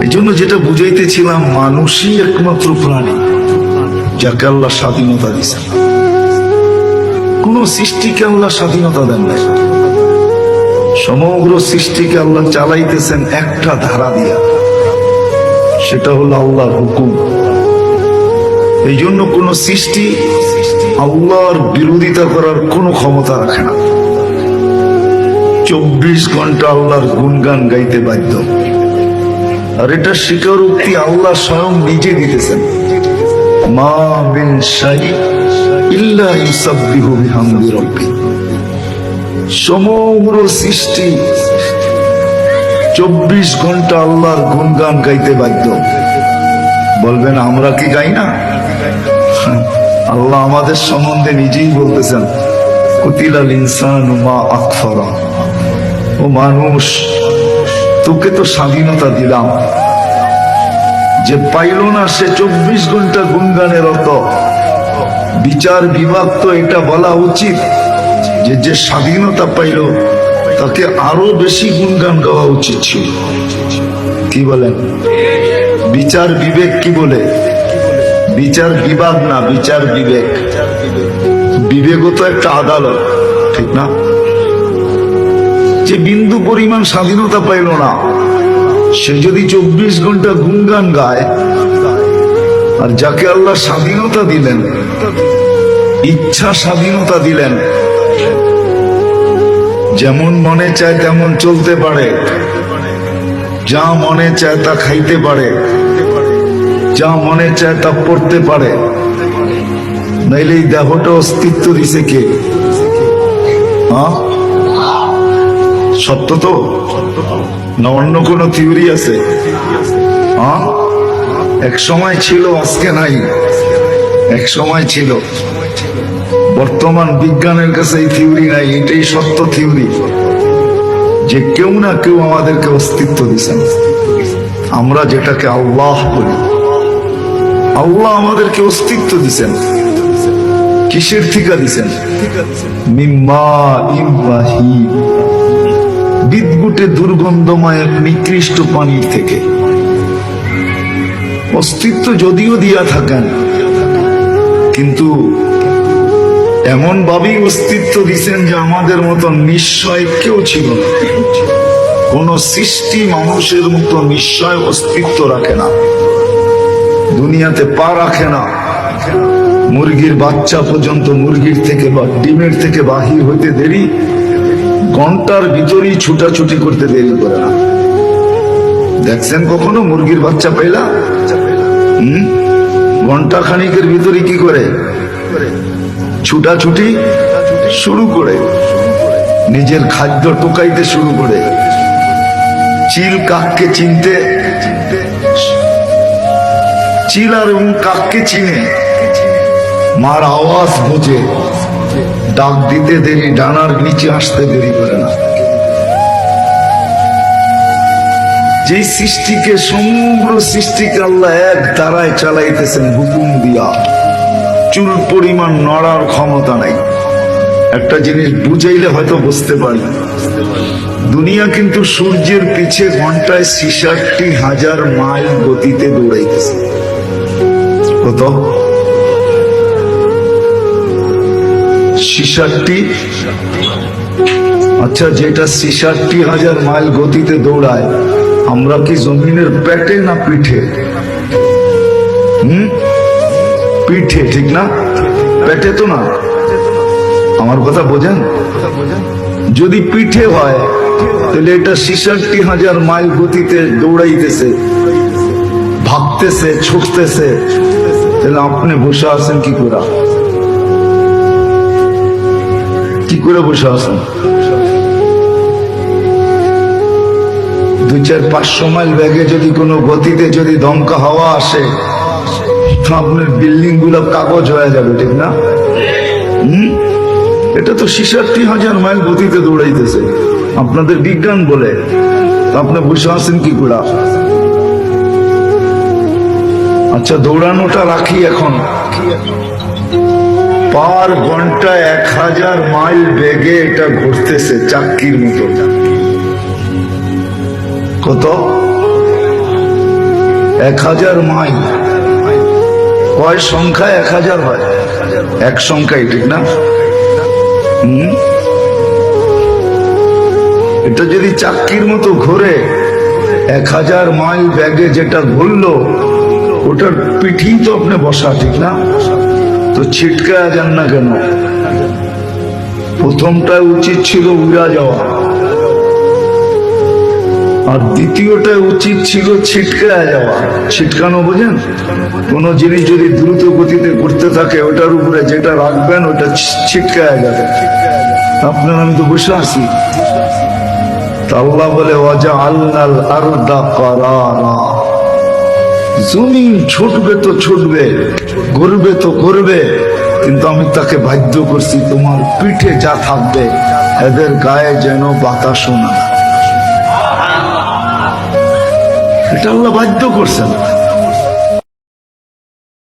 এই জন্য যেটা বুঝাইতেছিলাম, মানুষই একমাত্র প্রাণী যাকে আল্লাহ স্বাধীনতা দিচ্ছেন। কোন সৃষ্টিকে আল্লাহ স্বাধীনতা দেন নাই। সমগ্র সৃষ্টিকে আল্লাহ চালাইতেছেন একটা ধারা দিয়া, সেটা হলো আল্লাহর হুকুম। এই জন্য কোন সৃষ্টি আল্লাহর বিরোধিতা করার কোনো ক্ষমতা রাখে না। 24 ঘন্টা আল্লাহর গুণগান গাইতে বাধ্য। আর এটা স্বীকারোক্তি আল্লাহ স্বয়ং নিজে দিতেছেন, মা মিন শাই ইল্লা ইউসাব্বিহু বিহামদি রাব্বি। সমগ্র সৃষ্টি 24 ঘন্টা আল্লাহর গুণগান গাইতে বাধ্য। বলবেন আমরা কি গাই না? আল্লাহ আমাদের সম্বন্ধে নিজেই বলতেছেন, কুতিলাল ইনসানু মা আকফারা। ও মানুষ, তোকে তো স্বাধীনতা দিলাম, যে পাইল না সে 24 ঘন্টা গুণগানের রত। বিচার বিভাগ তো এটা বলা উচিত যে যে স্বাধীনতা পাইল তাকে আরো বেশি গুণগান গাওয়া উচিত ছিল। কি বলেন? বিচার বিবেক কি বলে? বিচার বিভাগ না, বিচার বিবেক। বিবেকও তো একটা আদালত, ঠিক না? যে বিন্দু পরিমাণ স্বাধীনতা পাইল না, সে যদি 24 ঘন্টা গুণগান গায়, আর যাকে আল্লাহ স্বাধীনতা দিলেন, ইচ্ছা স্বাধীনতা দিলেন, যেমন মনে চায় তেমন চলতে পারে, যা মনে চায় তা খাইতে পারে, যা মনে চায় তা পড়তে পারে, নাইলে এই দেহটা অস্তিত্ব দিছে কে? সত্য তো না অন্য কোন থিওরি আছে? এক সময় ছিল, আজকে নাই। এক সময় ছিল, বর্তমান বিজ্ঞানের কাছে এই থিওরি নাই। এটাই সত্য থিওরি যে কেউ না কেউ আমাদেরকে অস্তিত্ব দিচ্ছেন। আমরা যেটাকে আল্লাহ বলি, আল্লাহ আমাদেরকে অস্তিত্ব দিচ্ছেন। কিসের থেকে দিচ্ছেন? মিম্মা ইব্বাহি, বিদ্যুটে দুর্গন্ধময় নিকৃষ্ট পানির থেকে। অস্তিত্ব যদিও দিয়া থাকেন, কিন্তু এমন ভাবেই অস্তিত্ব দিচ্ছেন যে আমাদের মতো নিশ্চয় কেউ ছিল না। কোন সৃষ্টি মানুষের মতো নিশ্চয় অস্তিত্ব রাখে না, দুনিয়াতে পা রাখে না। মুরগির বাচ্চা পর্যন্ত মুরগির থেকে বা ডিমের থেকে বাহির হইতে দেরি, ঘন্টার ভিতরেই ছুটাছুটি করতে দেরি করে না। দেখছেন কখনো মুরগির বাচ্চা পাইলা? ঘন্টা খানিকের ভিতরে কি করে? ছুটাছুটি শুরু করে, নিজের খাদ্য টোকাইতে শুরু করে। চিল কাককে চিনতে, চিল আর কাককে চিনে, মার আওয়াজ বোঝে, ডাক দিতে দেরি, ডানার নিচে আসতে দেরি করে না। যে সৃষ্টিকে, সমগ্র সৃষ্টিকে আল্লাহ এক দ্বারায় চালাইতেছেন হুকুম দিয়া, চুল পরিমাণ নড়ার ক্ষমতা নাই। একটা জিনিস বুঝাইলে হয়তো বুঝতে পারি, দুনিয়া কিন্তু সূর্যের পিছে ঘন্টায় 66,000 মাইল গতিতে দৌড়াইতেছে। কত? 66। আচ্ছা, যেটা 66,000 মাইল গতিতে দৌড়ায়, আমরা কি জমিনের পেটে না পিঠে? পিঠে, ঠিক না? পেটে তো না। আমার কথা বোঝেন? যদি পিঠে হয় তাহলে এটা 66,000 মাইল গতিতে দৌড়াইতেছে, ভাগতেছে, ছুটতেছে, তাহলে আপনি বসে আছেন কি করে? কি করে বসে আছেন? 200-500 মাইল বেগে যদি কোনো গতিতে যদি দমকা হাওয়া আসে, তো আপনার বিল্ডিং গুলো কাগজ হয়ে যাবে, ঠিক না? এটা তো 66,000 মাইল গতিতে দৌড়াইতেছে, আপনাদের বিজ্ঞান বলে। আপনি বসে আছেন কি করে? আচ্ছা, দৌড়ানোটা রাখি এখন। পার ঘন্টা 1000 মাইল বেগে এটা ঘুরতেছে চাক্কির মতো। কত? 1000 মাইল কয় সংখ্যা 1000 হয়? এক সংখ্যাই, ঠিক না? এটা যদি চাক্কির মতো ঘোরে, 1000 মাইল ব্যাগে যেটা ঘুরলো ওটার পিঠেই তো আপনি বসা, ঠিক না? তো ছিটকা যান না কেন? প্রথমটা উচিত ছিল উড়া যাওয়া, আর দ্বিতীয়টা উচিত ছিল ছিটকা যাওয়া। ছিটকানো বোঝেন? কোন জিনিস যদি দ্রুত গতিতে করতে থাকে ওটার উপরে যেটা রাখবেন ওটা ছিটকায় যাবে। আপনার আমি তো বসে আছি। আল্লাহ বলে ওয়াজআলনাল আরদা কারারা, জমিন ছুটবে তো ছুটবে, ঘুরবে তো ঘুরবে, কিন্তু আমি তাকে বাধ্য করছি তোমার পিঠে যা থাকবে এদের গায়ে যেন বাতাসও না। এটা আল্লাহ বাধ্য করছেন।